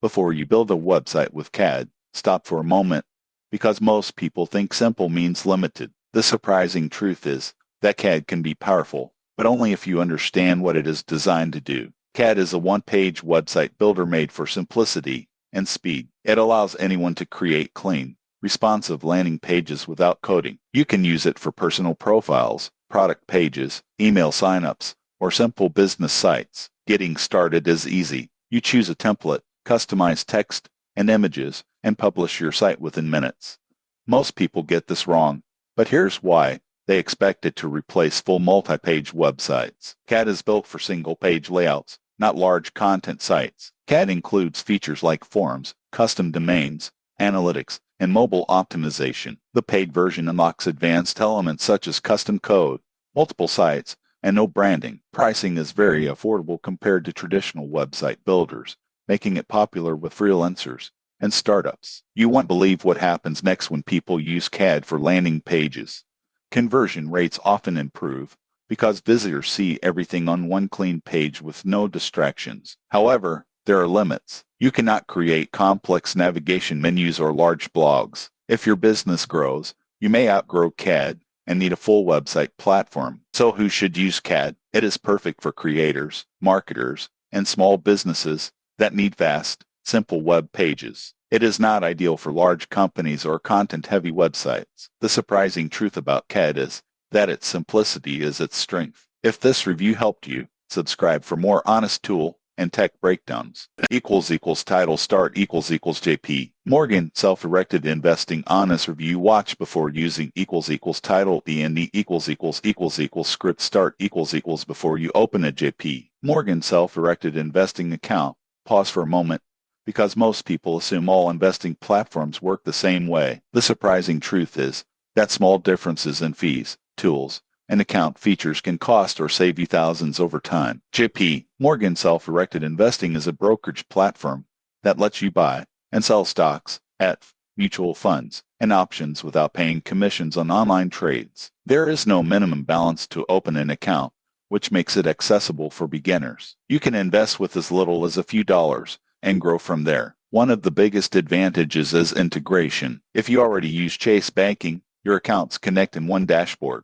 Before you build a website with CAD, stop for a moment, because most people think simple means limited. The surprising truth is that CAD can be powerful, but only if you understand what it is designed to do. CAD is a one-page website builder made for simplicity and speed. It allows anyone to create clean, responsive landing pages without coding. You can use it for personal profiles, product pages, email signups, or simple business sites. Getting started is easy. You choose a template, customize text and images, and publish your site within minutes. Most people get this wrong, but here's why. They expect it to replace full multi-page websites. CAD is built for single-page layouts, not large content sites. CAD includes features like forms, custom domains, analytics, and mobile optimization. The paid version unlocks advanced elements such as custom code, multiple sites, and no branding. Pricing is very affordable compared to traditional website builders, making it popular with freelancers and startups. You won't believe what happens next when people use CAD for landing pages. Conversion rates often improve because visitors see everything on one clean page with no distractions. However, there are limits. You cannot create complex navigation menus or large blogs. If your business grows, you may outgrow CAD and need a full website platform. So who should use CAD? It is perfect for creators, marketers, and small businesses that need fast, simple web pages. It is not ideal for large companies or content-heavy websites. The surprising truth about CAD is that its simplicity is its strength. If this review helped you, subscribe for more honest tool and tech breakdowns. Title start JP. Morgan self-directed investing honest review watch before using title END script start before you open a JP Morgan self-directed investing account. Pause for a moment, because most people assume all investing platforms work the same way. The surprising truth is that small differences in fees, tools, and account features can cost or save you thousands over time. JP Morgan Self-Directed Investing is a brokerage platform that lets you buy and sell stocks, ETFs, mutual funds, and options without paying commissions on online trades. There is no minimum balance to open an account, which makes it accessible for beginners. You can invest with as little as a few dollars and grow from there. One of the biggest advantages is integration. If you already use Chase Banking, your accounts connect in one dashboard.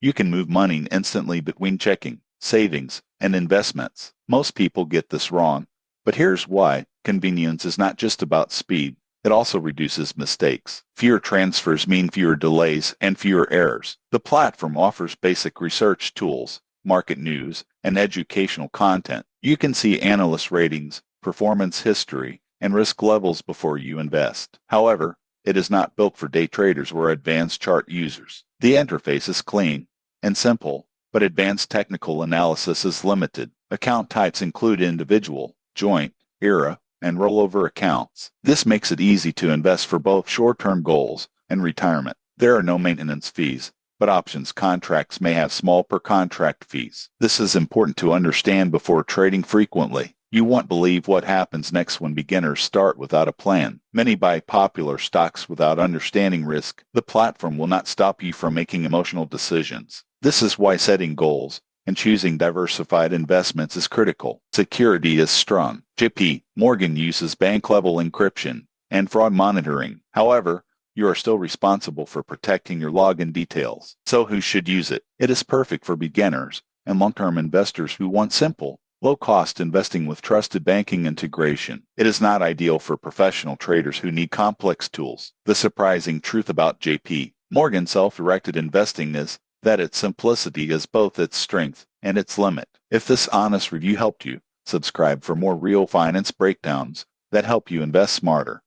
You can move money instantly between checking, savings, and investments. Most people get this wrong, but here's why. Convenience is not just about speed. It also reduces mistakes. Fewer transfers mean fewer delays and fewer errors. The platform offers basic research tools, market news, and educational content. You can see analyst ratings, performance history, and risk levels before you invest. However, it is not built for day traders or advanced chart users. The interface is clean and simple, but advanced technical analysis is limited. Account types include individual, joint, IRA, and rollover accounts. This makes it easy to invest for both short-term goals and retirement. There are no maintenance fees, but options contracts may have small per-contract fees. This is important to understand before trading frequently. You won't believe what happens next when beginners start without a plan. Many buy popular stocks without understanding risk. The platform will not stop you from making emotional decisions. This is why setting goals and choosing diversified investments is critical. Security is strong. JP Morgan uses bank-level encryption and fraud monitoring. However, you are still responsible for protecting your login details. So who should use it? It is perfect for beginners and long-term investors who want simple, low-cost investing with trusted banking integration. It is not ideal for professional traders who need complex tools. The surprising truth about JP Morgan Self-Directed Investing is that its simplicity is both its strength and its limit. If this honest review helped you, subscribe for more real finance breakdowns that help you invest smarter.